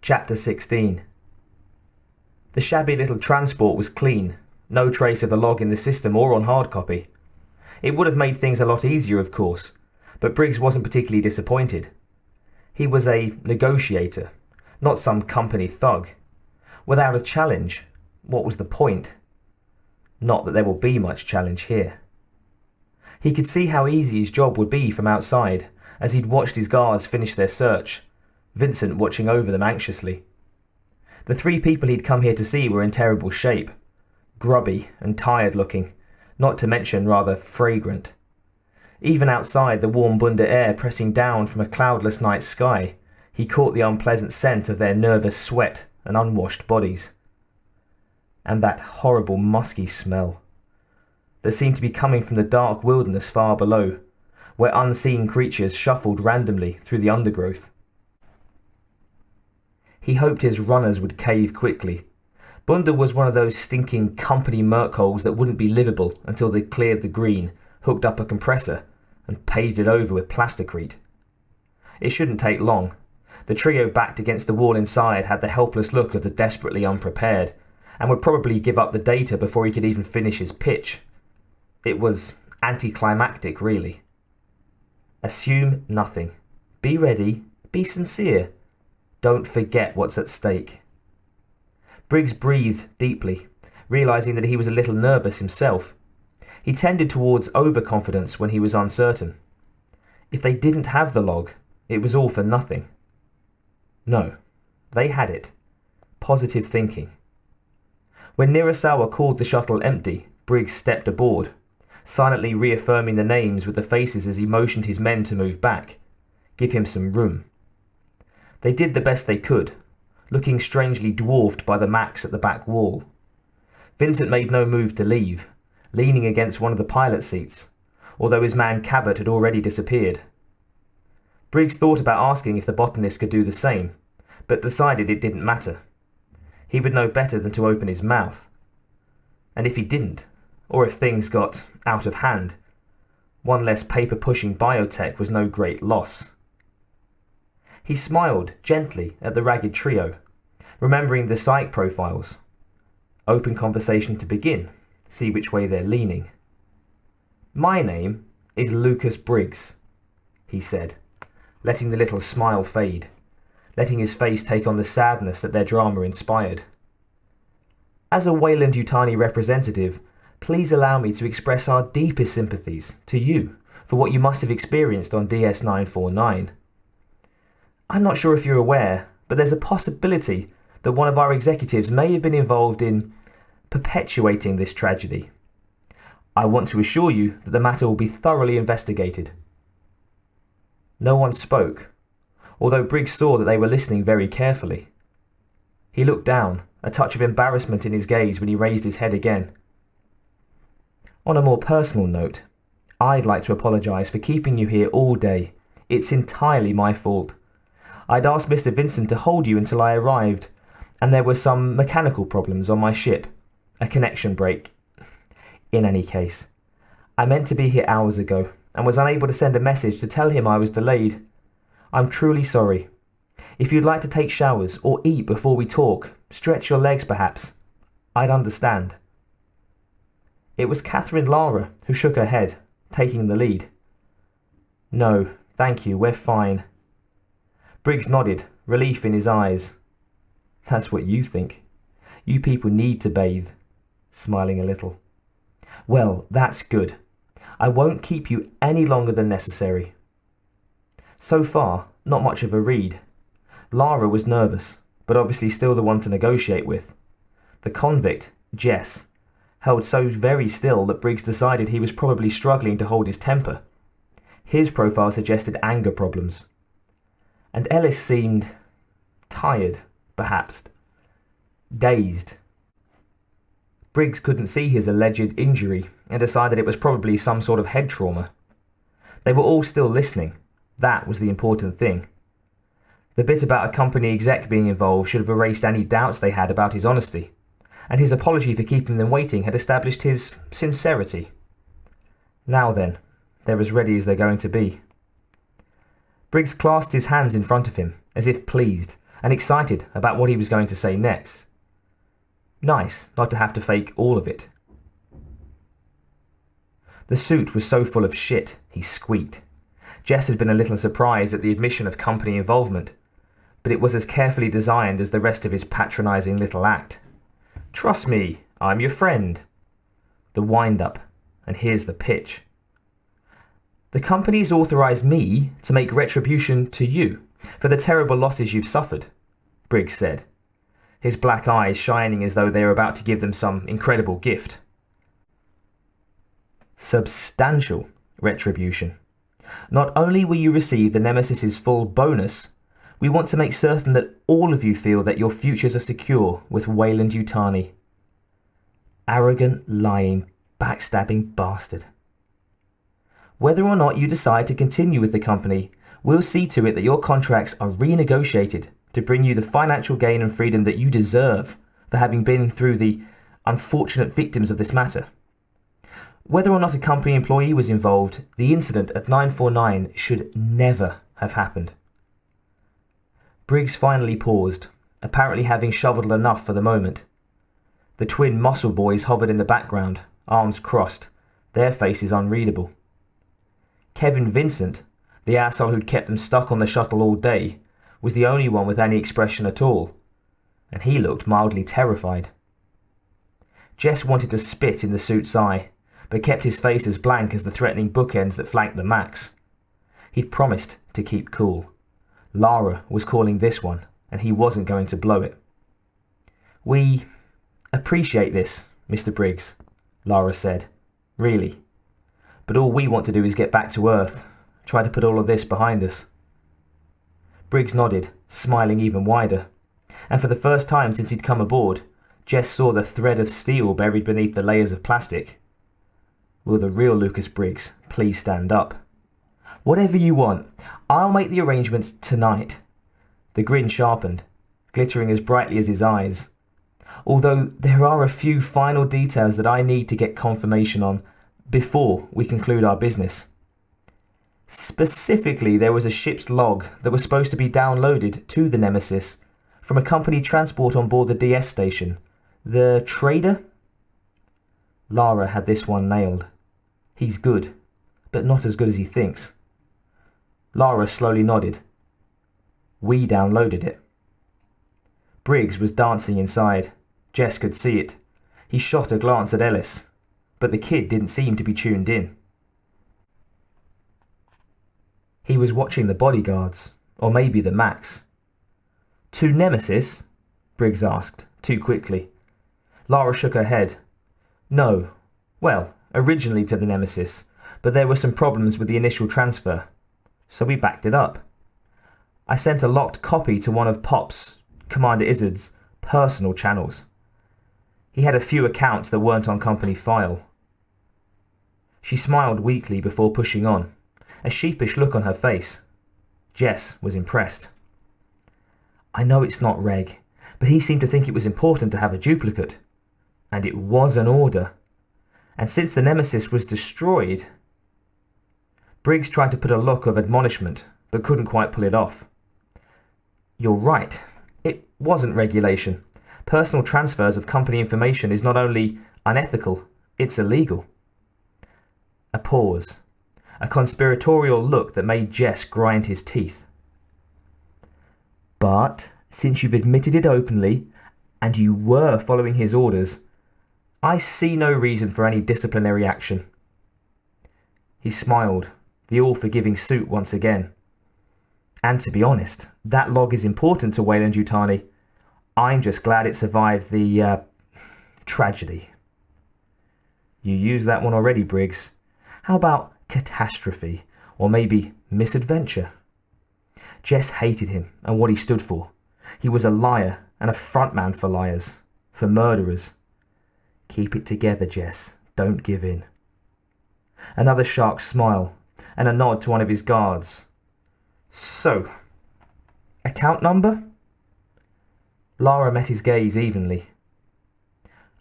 Chapter 16. The shabby little transport was clean, no trace of the log in the system or on hard copy. It would have made things a lot easier, of course, but Briggs wasn't particularly disappointed. He was a negotiator, not some company thug. Without a challenge, what was the point? Not that there will be much challenge here. He could see how easy his job would be from outside, as he'd watched his guards finish their search, Vincent watching over them anxiously. The three people he'd come here to see were in terrible shape, grubby and tired looking, not to mention rather fragrant. Even outside, the warm Bunda air pressing down from a cloudless night sky, he caught the unpleasant scent of their nervous sweat and unwashed bodies. And that horrible musky smell that seemed to be coming from the dark wilderness far below, where unseen creatures shuffled randomly through the undergrowth. He hoped his runners would cave quickly. Bunda was one of those stinking company merc holes that wouldn't be livable until they cleared the green, hooked up a compressor, and paved it over with plasticrete. It shouldn't take long. The trio backed against the wall inside had the helpless look of the desperately unprepared, and would probably give up the data before he could even finish his pitch. It was anticlimactic, really. Assume nothing. Be ready. Be sincere. Don't forget what's at stake. Briggs breathed deeply, realizing that he was a little nervous himself. He tended towards overconfidence when he was uncertain. If they didn't have the log, it was all for nothing. No, they had it. Positive thinking. When Nirasawa called the shuttle empty, Briggs stepped aboard, silently reaffirming the names with the faces as he motioned his men to move back, give him some room. They did the best they could, looking strangely dwarfed by the Macs at the back wall. Vincent made no move to leave, leaning against one of the pilot seats, although his man Cabot had already disappeared. Briggs thought about asking if the botanist could do the same, but decided it didn't matter. He would know better than to open his mouth. And if he didn't, or if things got out of hand, one less paper-pushing biotech was no great loss. He smiled gently at the ragged trio, remembering the psych profiles. Open conversation to begin, see which way they're leaning. "My name is Lucas Briggs," he said, letting the little smile fade, letting his face take on the sadness that their drama inspired. "As a Weyland-Yutani representative, please allow me to express our deepest sympathies to you for what you must have experienced on DS-949. I'm not sure if you're aware, but there's a possibility that one of our executives may have been involved in perpetuating this tragedy. I want to assure you that the matter will be thoroughly investigated." No one spoke, although Briggs saw that they were listening very carefully. He looked down, a touch of embarrassment in his gaze when he raised his head again. "On a more personal note, I'd like to apologise for keeping you here all day. It's entirely my fault. I'd asked Mr. Vincent to hold you until I arrived, and there were some mechanical problems on my ship. A connection break. In any case, I meant to be here hours ago, and was unable to send a message to tell him I was delayed. I'm truly sorry. If you'd like to take showers or eat before we talk, stretch your legs perhaps, I'd understand." It was Catherine Lara who shook her head, taking the lead. "No, thank you, we're fine." Briggs nodded, relief in his eyes. "That's what you think. You people need to bathe," smiling a little. "Well, that's good. I won't keep you any longer than necessary." So far, not much of a read. Lara was nervous, but obviously still the one to negotiate with. The convict, Jess, held so very still that Briggs decided he was probably struggling to hold his temper. His profile suggested anger problems. And Ellis seemed tired, perhaps. Dazed. Briggs couldn't see his alleged injury and decided it was probably some sort of head trauma. They were all still listening. That was the important thing. The bit about a company exec being involved should have erased any doubts they had about his honesty, and his apology for keeping them waiting had established his sincerity. Now then, they're as ready as they're going to be. Briggs clasped his hands in front of him, as if pleased, and excited about what he was going to say next. Nice not to have to fake all of it. The suit was so full of shit, he squeaked. Jess had been a little surprised at the admission of company involvement, but it was as carefully designed as the rest of his patronising little act. Trust me, I'm your friend. The wind-up, and here's the pitch. The company's authorised me to make retribution to you for the terrible losses you've suffered, Briggs said, his black eyes shining as though they were about to give them some incredible gift. Substantial retribution. Not only will you receive the Nemesis's full bonus, we want to make certain that all of you feel that your futures are secure with Weyland-Yutani. Arrogant, lying, backstabbing bastard. Whether or not you decide to continue with the company, we'll see to it that your contracts are renegotiated to bring you the financial gain and freedom that you deserve for having been through the unfortunate victims of this matter. Whether or not a company employee was involved, the incident at 949 should never have happened. Briggs finally paused, apparently having shovelled enough for the moment. The twin muscle boys hovered in the background, arms crossed, their faces unreadable. Kevin Vincent, the asshole who'd kept them stuck on the shuttle all day, was the only one with any expression at all, and he looked mildly terrified. Jess wanted to spit in the suit's eye, but kept his face as blank as the threatening bookends that flanked the Max. He'd promised to keep cool. Lara was calling this one, and he wasn't going to blow it. We appreciate this, Mr. Briggs, Lara said. Really. But all we want to do is get back to Earth, try to put all of this behind us. Briggs nodded, smiling even wider, and for the first time since he'd come aboard, Jess saw the thread of steel buried beneath the layers of plastic. Will the real Lucas Briggs please stand up? Whatever you want, I'll make the arrangements tonight. The grin sharpened, glittering as brightly as his eyes. Although there are a few final details that I need to get confirmation on before we conclude our business. Specifically, there was a ship's log that was supposed to be downloaded to the Nemesis from a company transport on board the DS station. The trader? Lara had this one nailed. He's good, but not as good as he thinks. Lara slowly nodded. We downloaded it. Briggs was dancing inside. Jess could see it. He shot a glance at Ellis, but the kid didn't seem to be tuned in. He was watching the bodyguards, or maybe the Max. To Nemesis? Briggs asked, too quickly. Lara shook her head. No. Well, originally to the Nemesis, but there were some problems with the initial transfer, so we backed it up. I sent a locked copy to one of Pop's, Commander Izzard's, personal channels. He had a few accounts that weren't on company file. She smiled weakly before pushing on, a sheepish look on her face. Jess was impressed. I know it's not Reg, but he seemed to think it was important to have a duplicate. And it was an order. And since the Nemesis was destroyed... Briggs tried to put a look of admonishment, but couldn't quite pull it off. You're right. It wasn't regulation. Personal transfers of company information is not only unethical, it's illegal. A pause. A conspiratorial look that made Jess grind his teeth. But, since you've admitted it openly, and you were following his orders, I see no reason for any disciplinary action. He smiled, the all-forgiving suit once again. And to be honest, that log is important to Weyland-Yutani. I'm just glad it survived the, tragedy. You used that one already, Briggs. How about catastrophe, or maybe misadventure? Jess hated him and what he stood for. He was a liar and a frontman for liars, for murderers. Keep it together, Jess. Don't give in. Another shark smile, and a nod to one of his guards. So, account number? Lara met his gaze evenly.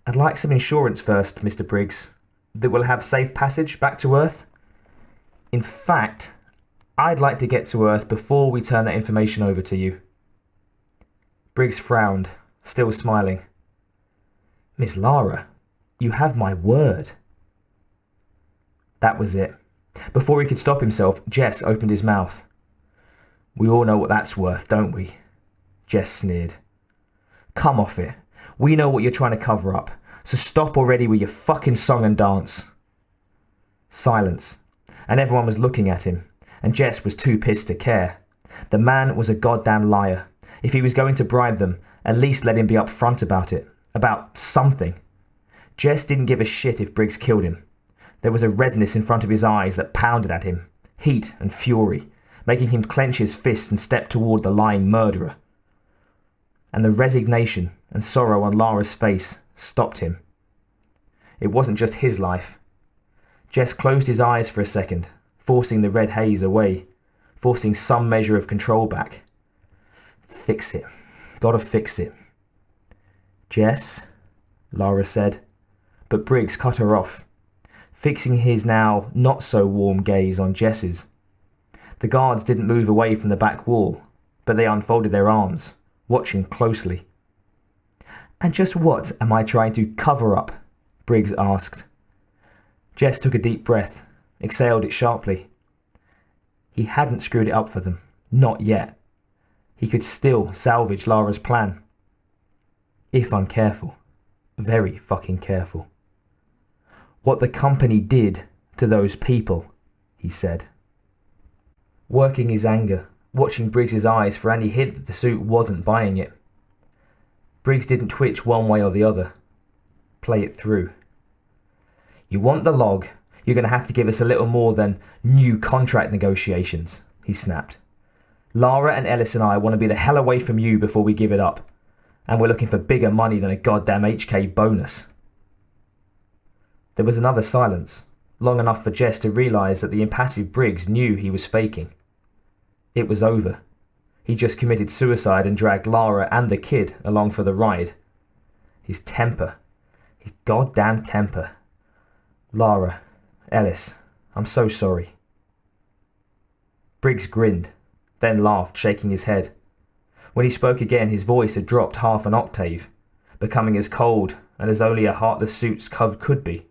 I'd like some insurance first, Mr. Briggs, that will have safe passage back to Earth. In fact, I'd like to get to Earth before we turn that information over to you. Briggs frowned, still smiling. Miss Lara, you have my word. That was it. Before he could stop himself, Jess opened his mouth. We all know what that's worth, don't we? Jess sneered. Come off it. We know what you're trying to cover up, so stop already with your fucking song and dance. Silence, and everyone was looking at him, and Jess was too pissed to care. The man was a goddamn liar. If he was going to bribe them, at least let him be upfront about it. About something. Jess didn't give a shit if Briggs killed him. There was a redness in front of his eyes that pounded at him, heat and fury, making him clench his fists and step toward the lying murderer. And the resignation and sorrow on Lara's face stopped him. It wasn't just his life. Jess closed his eyes for a second, forcing the red haze away, forcing some measure of control back. Fix it. Gotta fix it. Jess, Lara said, but Briggs cut her off, fixing his now not-so-warm gaze on Jess's. The guards didn't move away from the back wall, but they unfolded their arms, watching closely. And just what am I trying to cover up? Briggs asked. Jess took a deep breath, exhaled it sharply. He hadn't screwed it up for them, not yet. He could still salvage Lara's plan. If I'm careful. Very fucking careful. What the company did to those people, he said. Working his anger, watching Briggs's eyes for any hint that the suit wasn't buying it. Briggs didn't twitch one way or the other. Play it through. You want the log, you're going to have to give us a little more than new contract negotiations, he snapped. Lara and Ellis and I want to be the hell away from you before we give it up. And we're looking for bigger money than a goddamn HK bonus. There was another silence, long enough for Jess to realise that the impassive Briggs knew he was faking. It was over. He just committed suicide and dragged Lara and the kid along for the ride. His temper. His goddamn temper. Lara, Ellis, I'm so sorry. Briggs grinned, then laughed, shaking his head. When he spoke again, his voice had dropped half an octave, becoming as cold and as only a heartless suit's cove could be.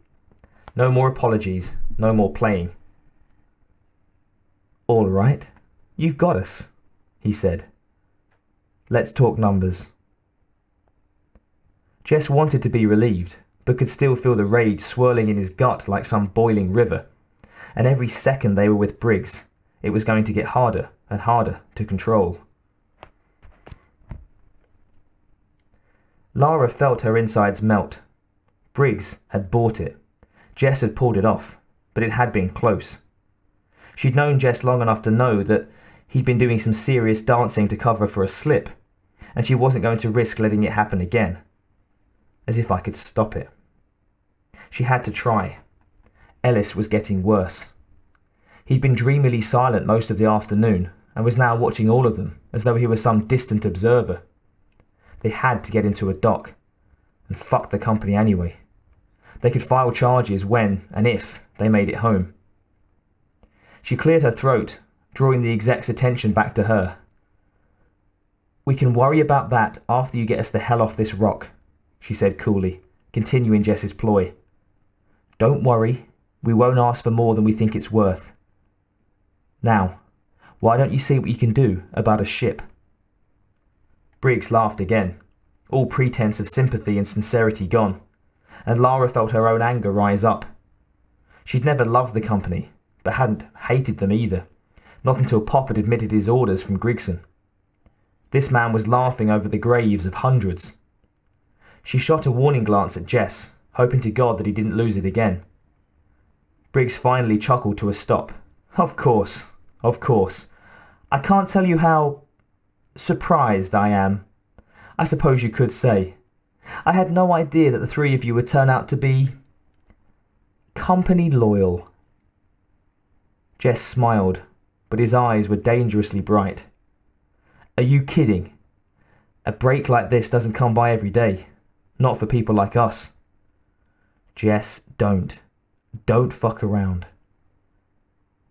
No more apologies, no more playing. All right, you've got us, he said. Let's talk numbers. Jess wanted to be relieved, but could still feel the rage swirling in his gut like some boiling river. And every second they were with Briggs, it was going to get harder and harder to control. Lara felt her insides melt. Briggs had bought it. Jess had pulled it off, but it had been close. She'd known Jess long enough to know that he'd been doing some serious dancing to cover for a slip, and she wasn't going to risk letting it happen again. As if I could stop it. She had to try. Ellis was getting worse. He'd been dreamily silent most of the afternoon, and was now watching all of them, as though he was some distant observer. They had to get him to a dock, and fuck the company anyway. They could file charges when and if they made it home. She cleared her throat, drawing the exec's attention back to her. We can worry about that after you get us the hell off this rock, she said coolly, continuing Jess's ploy. Don't worry, we won't ask for more than we think it's worth. Now, why don't you see what you can do about a ship? Briggs laughed again, all pretense of sympathy and sincerity gone, and Lara felt her own anger rise up. She'd never loved the company, but hadn't hated them either, not until Pop had admitted his orders from Grigson. This man was laughing over the graves of hundreds. She shot a warning glance at Jess, hoping to God that he didn't lose it again. Briggs finally chuckled to a stop. Of course. I can't tell you how surprised I am. I suppose you could say. I had no idea that the three of you would turn out to be company loyal. Jess smiled, but his eyes were dangerously bright. Are you kidding? A break like this doesn't come by every day. Not for people like us. Jess, don't. Don't fuck around.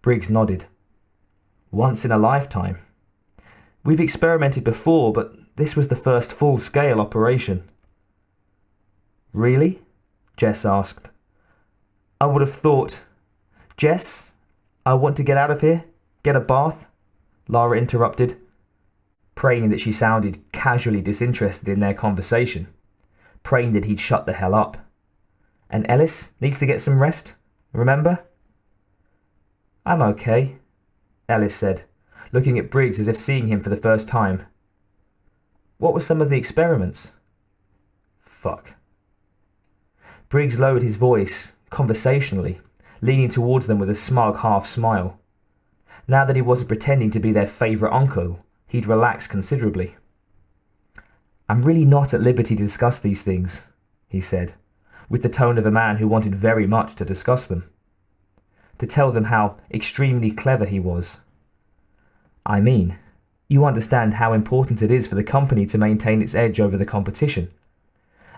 Briggs nodded. Once in a lifetime. We've experimented before, but This was the first full-scale operation. Really? Jess asked. I would have thought... Jess, I want to get out of here. Get a bath, Lara interrupted, praying that she sounded casually disinterested in their conversation, praying that he'd shut the hell up. And Ellis needs to get some rest, remember? I'm okay, Ellis said, looking at Briggs as if seeing him for the first time. What were some of the experiments? Fuck. Briggs lowered his voice, conversationally, leaning towards them with a smug half-smile. Now that he wasn't pretending to be their favourite uncle, he'd relaxed considerably. I'm really not at liberty to discuss these things, he said, with the tone of a man who wanted very much to discuss them. To tell them how extremely clever he was. I mean, you understand how important it is for the company to maintain its edge over the competition,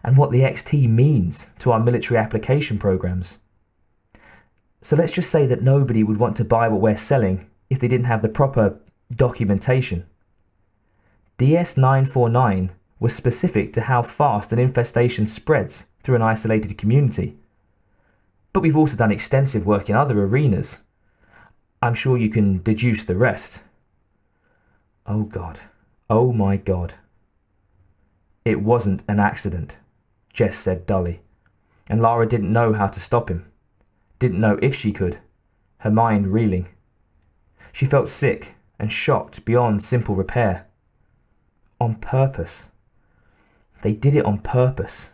and what the XT means to our military application programs. So let's just say that nobody would want to buy what we're selling if they didn't have the proper documentation. DS-949 was specific to how fast an infestation spreads through an isolated community. But we've also done extensive work in other arenas. I'm sure you can deduce the rest. Oh God. Oh my God. It wasn't an accident, Jess said dully, and Lara didn't know how to stop him. Didn't know if she could, her mind reeling. She felt sick and shocked beyond simple repair. On purpose. They did it on purpose,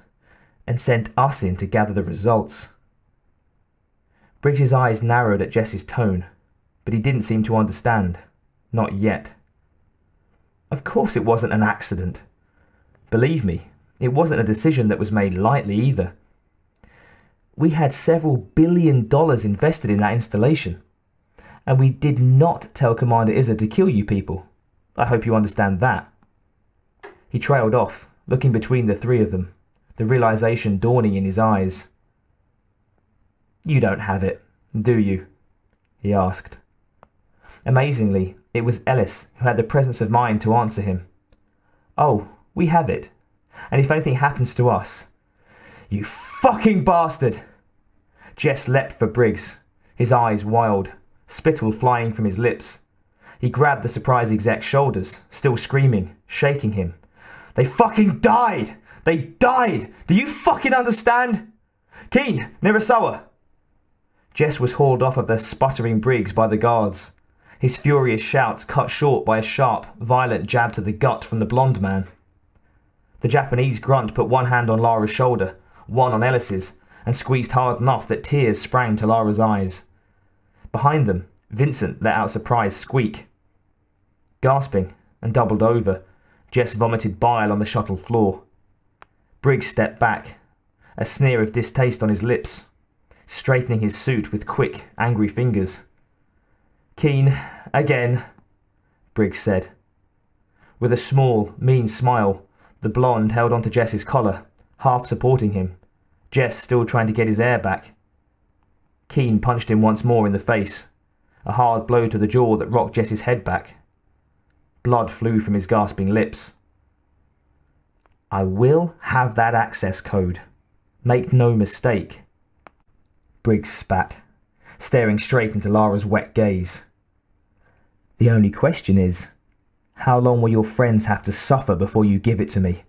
and sent us in to gather the results. Briggs's eyes narrowed at Jess's tone, but he didn't seem to understand. Not yet. Of course it wasn't an accident. Believe me, it wasn't a decision that was made lightly either. We had several $1 billion invested in that installation, and we did not tell Commander Izzard to kill you people. I hope you understand that. He trailed off, looking between the three of them, the realization dawning in his eyes. You don't have it, do you? He asked. Amazingly, it was Ellis who had the presence of mind to answer him. Oh, we have it. And if anything happens to us... You fucking bastard! Jess leapt for Briggs, his eyes wild, spittle flying from his lips. He grabbed the surprise exec's shoulders, still screaming, shaking him. They fucking died! They died! Do you fucking understand? Keen, Nirasawa! Jess was hauled off of the sputtering Briggs by the guards, his furious shouts cut short by a sharp, violent jab to the gut from the blonde man. The Japanese grunt put one hand on Lara's shoulder, one on Ellis's, and squeezed hard enough that tears sprang to Lara's eyes. Behind them, Vincent let out a surprised squeak. Gasping and doubled over, Jess vomited bile on the shuttle floor. Briggs stepped back, a sneer of distaste on his lips, straightening his suit with quick, angry fingers. Keen, again, Briggs said. With a small, mean smile, the blonde held onto Jess's collar, half supporting him, Jess still trying to get his air back. Keen punched him once more in the face, a hard blow to the jaw that rocked Jess's head back. Blood flew from his gasping lips. I will have that access code. Make no mistake. Briggs spat, staring straight into Lara's wet gaze. The only question is, how long will your friends have to suffer before you give it to me?